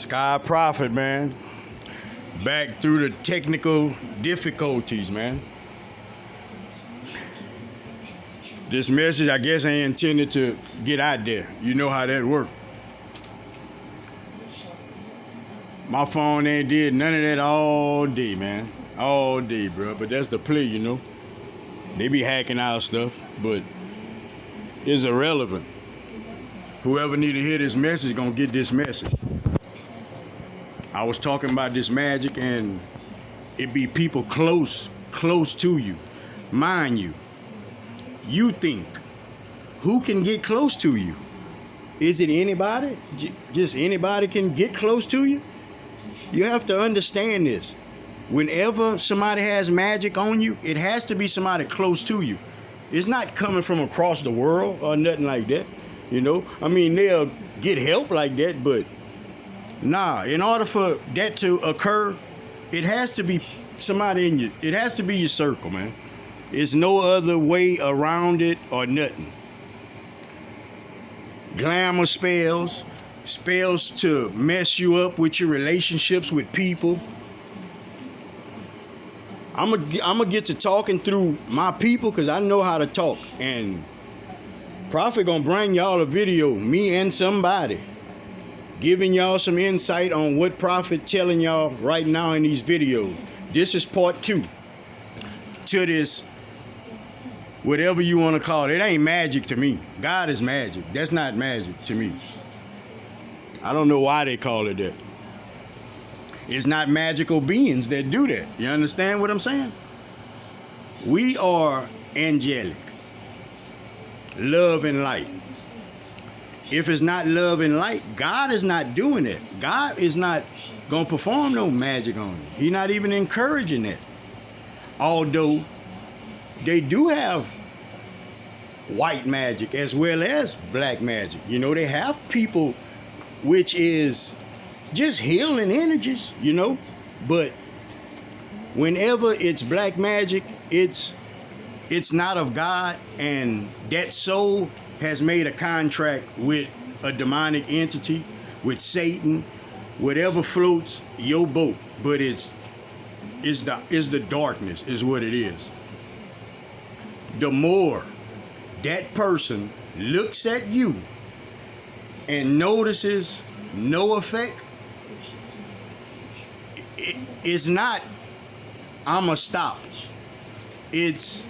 Sky Prophet, man. Back through the technical difficulties, man. This message, I guess, ain't intended to get out there. You know how that works. My phone ain't did none of that all day, man. All day, bro. But that's the play, you know. They be hacking our stuff, but it's irrelevant. Whoever need to hear this message gonna get this message. I was talking about this magic, and it be people close to you. Mind you, you think, who can get close to you? Is it anybody? Just anybody can get close to you? You have to understand this. Whenever somebody has magic on you, it has to be somebody close to you. It's not coming from across the world or nothing like that. You know, I mean, they'll get help like that, but nah, in order for that to occur, it has to be somebody in you. It has to be your circle, man. There's no other way around it or nothing. Glamour spells to mess you up with your relationships with people. I'm gonna get to talking through my people because I know how to talk, and Prophet gonna bring y'all a video, me and somebody, giving y'all some insight on what Prophet telling y'all right now in these videos. This is part 2 to this, whatever you want to call it. It ain't magic to me. God is magic. That's not magic to me. I don't know why they call it that. It's not magical beings that do that. You understand what I'm saying? We are angelic. Love and light. If it's not love and light, God is not doing that. God is not going to perform no magic on you. He's not even encouraging that. Although they do have white magic as well as black magic. You know, they have people which is just healing energies, you know. But whenever it's black magic, it's not of God, and that soul has made a contract with a demonic entity, with Satan, whatever floats your boat. But it's the darkness is what it is. The more that person looks at you and notices no effect, it's not I'ma stop. It's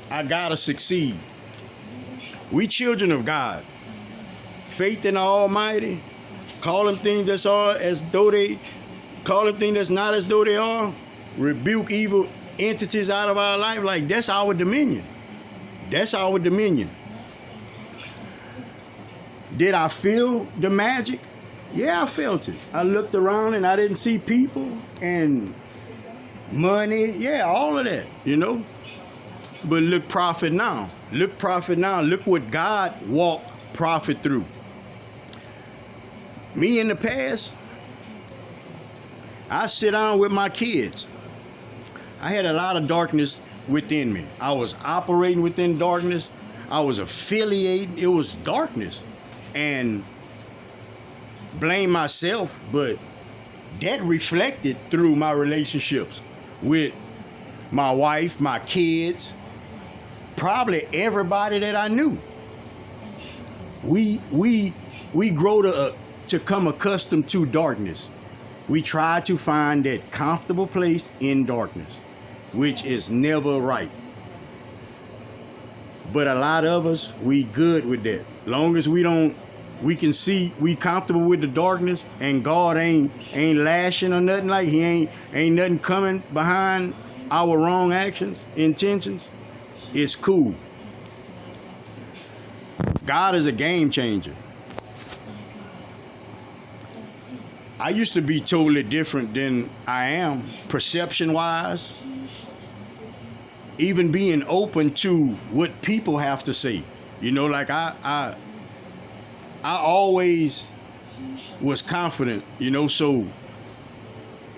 I gotta succeed. We children of God. Faith in the Almighty. Call them things that's are as though they, call them things that's not as though they are. Rebuke evil entities out of our life. Like, that's our dominion. That's our dominion. Did I feel the magic? Yeah, I felt it. I looked around and I didn't see people and money. Yeah, all of that, you know. But look, Prophet now. Look, Prophet now. Look what God walked Prophet through. Me in the past, I sit down with my kids. I had a lot of darkness within me. I was operating within darkness. I was affiliating. It was darkness. And blame myself, but that reflected through my relationships with my wife, my kids, probably everybody that I knew. We grow to come accustomed to darkness. We try to find that comfortable place in darkness, which is never right. But a lot of us, we good with that. Long as we can see we comfortable with the darkness, and God ain't lashing or nothing, like he ain't nothing coming behind our wrong actions, intentions. It's cool. God is a game changer. I used to be totally different than I am, perception-wise. Even being open to what people have to say. You know, like I always was confident, you know, so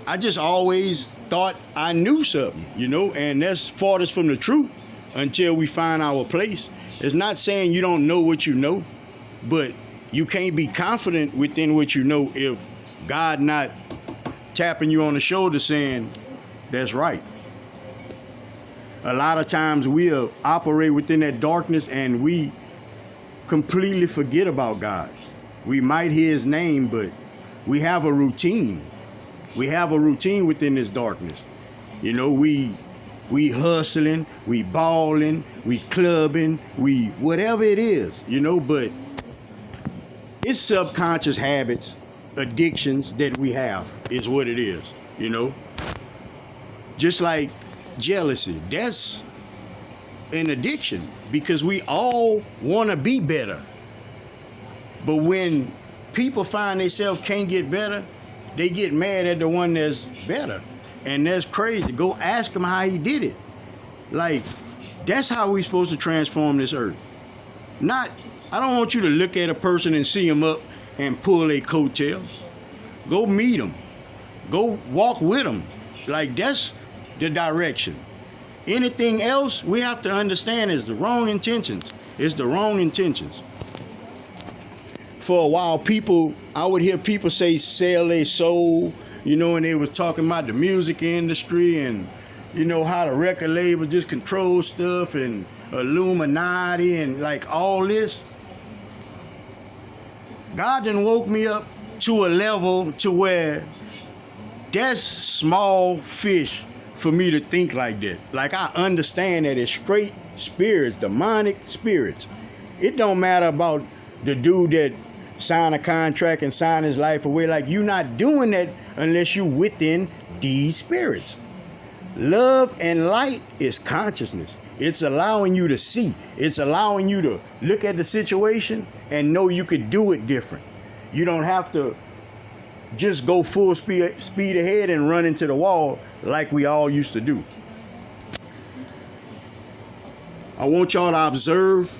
I just always thought I knew something, you know, and that's farthest from the truth until we find our place. It's not saying you don't know what you know, but you can't be confident within what you know if God not tapping you on the shoulder saying, that's right. A lot of times we'll operate within that darkness and we completely forget about God. We might hear his name, but we have a routine. We have a routine within this darkness. You know, we hustling, we balling, we clubbing, we whatever it is, you know, but it's subconscious habits, addictions that we have is what it is, you know. Just like jealousy, that's an addiction because we all want to be better. But when people find themselves can't get better, they get mad at the one that's better. And that's crazy. Go ask him how he did it. Like, that's how we're supposed to transform this earth. Not, I don't want you to look at a person and see them up and pull their coattails. Go meet them. Go walk with them. Like, that's the direction. Anything else we have to understand is the wrong intentions. It's the wrong intentions. For a while, I would hear people say sell their soul, you know, and they was talking about the music industry and, you know, how the record label just controls stuff and Illuminati and like all this. God done woke me up to a level to where that's small fish for me to think like that. Like, I understand that it's straight spirits, demonic spirits. It don't matter about the dude that signed a contract and signed his life away. Like, you not doing that unless you within these spirits. Love and light is consciousness. It's allowing you to see. It's allowing you to look at the situation and know you could do it different. You don't have to just go full speed ahead and run into the wall like we all used to do. I want y'all to observe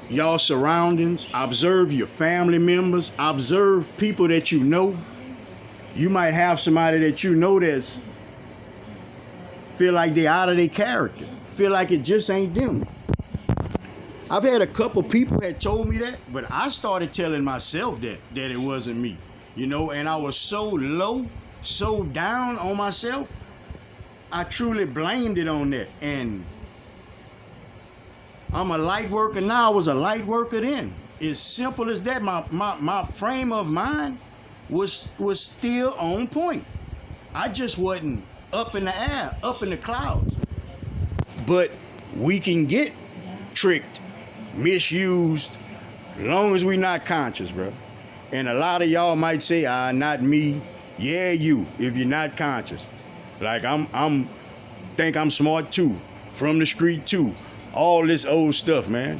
y'all surroundings, observe your family members, observe people that you know. You might have somebody that you know that's feel like they're out of their character, feel like it just ain't them. I've had a couple people that told me that, but I started telling myself that it wasn't me, you know, and I was so low, so down on myself, I truly blamed it on that. And I'm a light worker now. I was a light worker then. As simple as that. My frame of mind was still on point. I just wasn't up in the air, up in the clouds. But we can get tricked, misused, as long as we not conscious, bro. And a lot of y'all might say, not me. Yeah, you, if you're not conscious. Like, I'm think I'm smart too, from the street too. All this old stuff, man.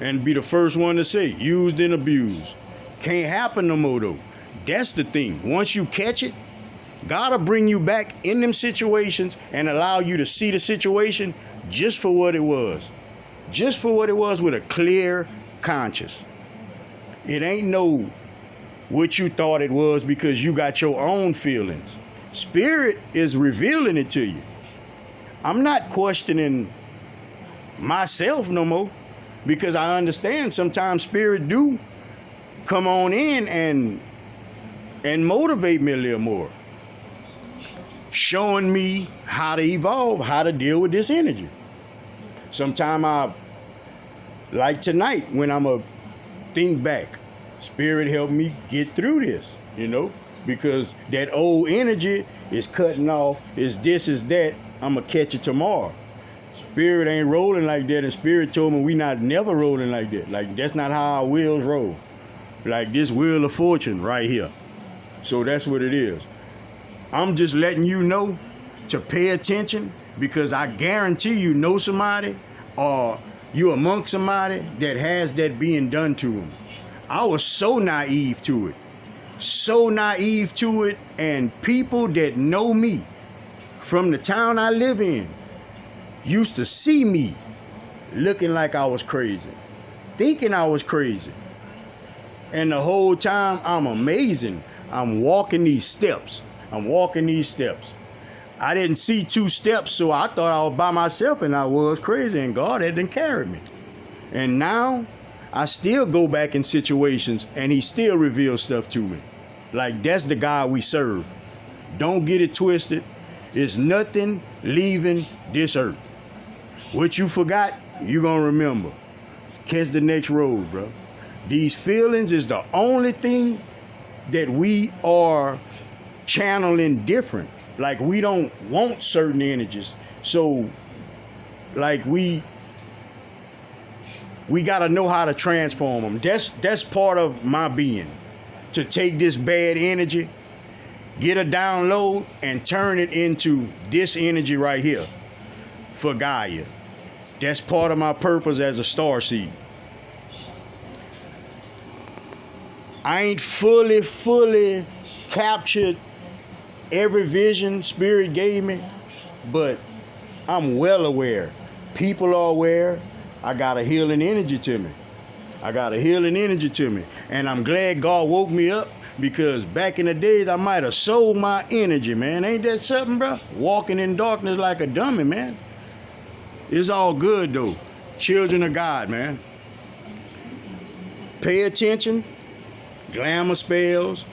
And be the first one to say, used and abused. Can't happen no more, though. That's the thing. Once you catch it, God will bring you back in them situations and allow you to see the situation just for what it was. Just for what it was, with a clear conscience. It ain't no what you thought it was because you got your own feelings. Spirit is revealing it to you. I'm not questioning myself no more, because I understand sometimes spirit do come on in and motivate me a little more, showing me how to evolve, how to deal with this energy. Sometimes I, like tonight, when I'm a think back, spirit helped me get through this, you know, because that old energy is cutting off, is this, is that, I'm gonna catch it tomorrow. Spirit ain't rolling like that, and spirit told me we not never rolling like that. Like, that's not how our wheels roll. Like this wheel of fortune right here. So that's what it is. I'm just letting you know to pay attention, because I guarantee you know somebody, or you amongst somebody that has that being done to them. I was so naive to it. So naive to it, and people that know me from the town I live in used to see me looking like I was crazy, thinking I was crazy. And the whole time, I'm amazing. I'm walking these steps. I didn't see 2 steps, so I thought I was by myself and I was crazy, and God hadn't carried me. And now I still go back in situations and he still reveals stuff to me. Like, that's the God we serve. Don't get it twisted. It's nothing leaving this earth. What you forgot, you gonna remember. Catch the next road, bro. These feelings is the only thing that we are channeling different. Like, we don't want certain energies. So, like, we gotta know how to transform them. That's part of my being. To take this bad energy, get a download, and turn it into this energy right here for Gaia. That's part of my purpose as a starseed. I ain't fully captured every vision Spirit gave me, but I'm well aware. People are aware. I got a healing energy to me. And I'm glad God woke me up, because back in the days, I might have sold my energy, man. Ain't that something, bro? Walking in darkness like a dummy, man. It's all good, though. Children of God, man. Pay attention. Glamour spells.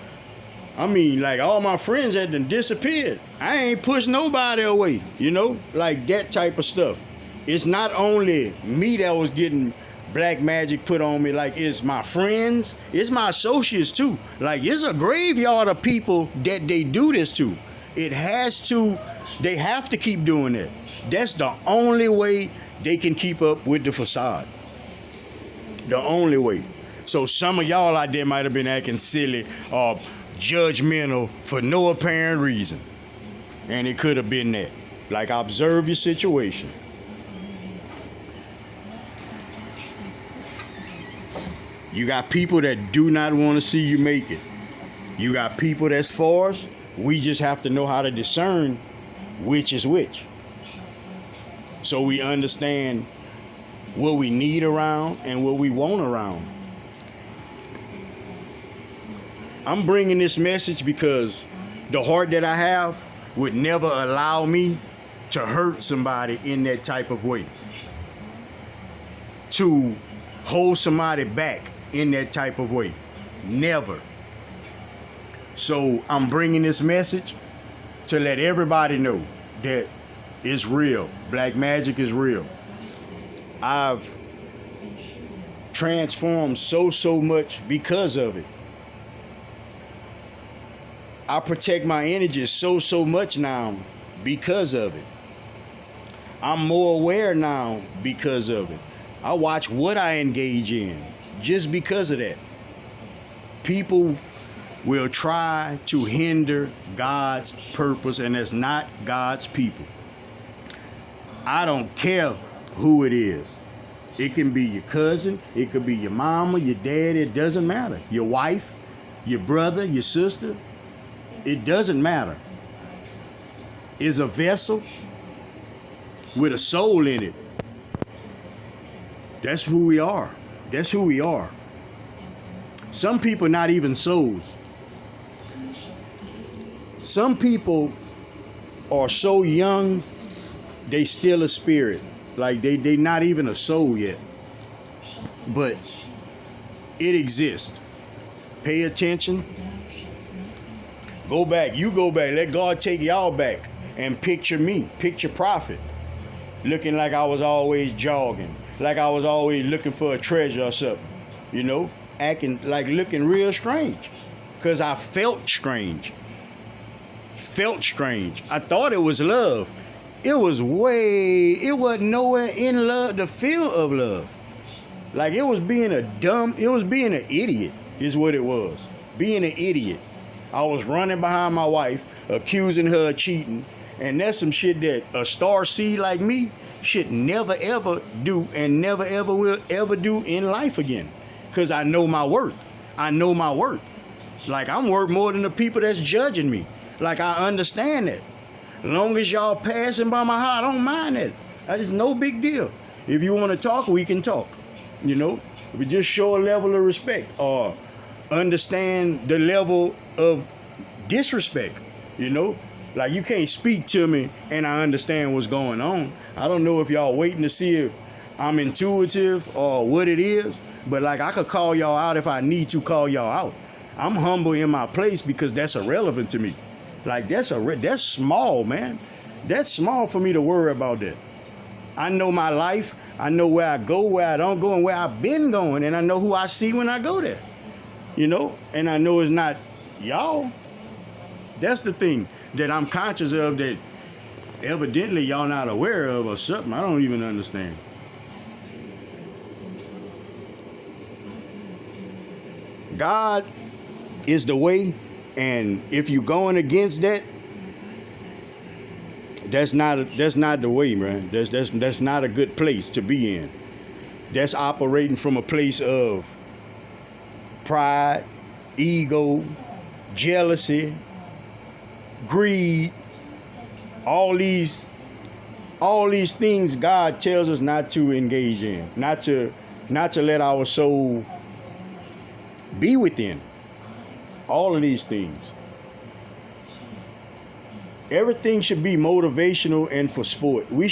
I mean, like, all my friends had done disappeared. I ain't pushed nobody away, you know? Like, that type of stuff. It's not only me that was getting black magic put on me, like, it's my friends, it's my associates too. Like, it's a graveyard of people that they do this to. They have to keep doing it. That's the only way they can keep up with the facade. The only way. So some of y'all out there might have been acting silly or judgmental for no apparent reason. And it could have been that. Like, observe your situation. You got people that do not want to see you make it. You got people that's for us. We just have to know how to discern which is which. So we understand what we need around and what we want around. I'm bringing this message because the heart that I have would never allow me to hurt somebody in that type of way. To hold somebody back in that type of way. Never. So I'm bringing this message to let everybody know that it's real. Black magic is real. I've transformed so much because of it. I protect my energy so much now because of it. I'm more aware now because of it. I watch what I engage in just because of that. People will try to hinder God's purpose, and it's not God's people. I don't care who it is. It can be your cousin, it could be your mama, your dad, it doesn't matter. Your wife, your brother, your sister, it doesn't matter. It's a vessel with a soul in it. That's who we are. That's who we are. Some people not even souls. Some people are so young, they still a spirit. Like they not even a soul yet. But it exists. Pay attention. Go back. You go back. Let God take y'all back. And picture me. Picture Prophet. Looking like I was always jogging. Like I was always looking for a treasure or something. You know? Acting like looking real strange. Because I felt strange. I thought it was love. It wasn't nowhere in love, the feel of love. Like it was being an idiot is what it was. Being an idiot. I was running behind my wife, accusing her of cheating. And that's some shit that a star seed like me should never ever do and never ever will ever do in life again. Because I know my worth. Like I'm worth more than the people that's judging me. Like I understand that. Long as y'all passing by my house, I don't mind that. That's no big deal. If you want to talk, we can talk. You know, we just show a level of respect or understand the level of disrespect. You know, like you can't speak to me and I understand what's going on. I don't know if y'all waiting to see if I'm intuitive or what it is, but like I could call y'all out if I need to call y'all out. I'm humble in my place because that's irrelevant to me. Like that's small, man. That's small for me to worry about that. I know my life. I know where I go, where I don't go, and where I've been going, and I know who I see when I go there. You know, and I know it's not y'all. That's the thing that I'm conscious of that evidently y'all not aware of or something. I don't even understand. God is the way, and if you're going against that, that's not the way, man. That's not a good place to be in. That's operating from a place of pride, ego, jealousy, greed, all these things God tells us not to engage in, not to let our soul be within. All of these things. Everything should be motivational and for sport. We